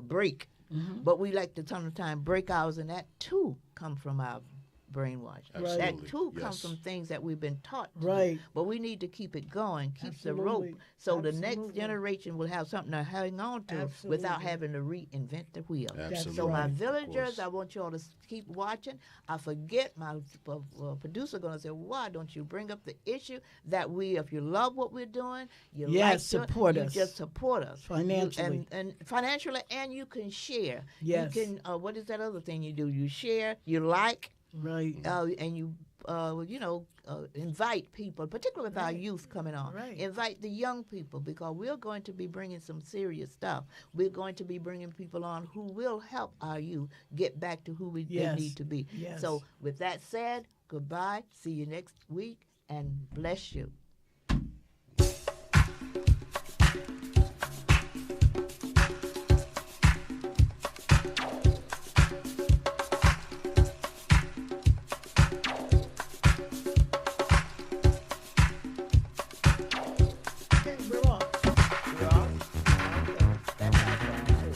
break. But we like to sometimes break ours, and that too come from our brainwash.
Absolutely.
That too comes
Yes.
from things that we've been taught to do.
Right.
But we need to keep it going, keep the
Absolutely.
rope, so the next
Absolutely.
generation will have something to hang on to without
Absolutely.
having to reinvent the wheel.
Absolutely.
So my
right.
villagers,
Of
I want you all to keep watching. I forget my producer going to say, why don't you bring up the issue that if you love what we're doing, you
Yes,
like
support
you
us.
just support us
Financially.
and financially, and you can share.
Yes.
You can. What is that other thing you do? You share. You like.
Right.
And you, invite people, particularly with our youth coming on.
Right.
Invite the young people, because we're going to be bringing some serious stuff. We're going to be bringing people on who will help our youth get back to who they
Yes.
need to be.
Yes.
So with that said, goodbye. See you next week, and bless you.
Okay, we're off.
You're off? Okay. That's our time, too.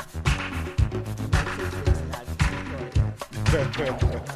My sister's not recording.
it.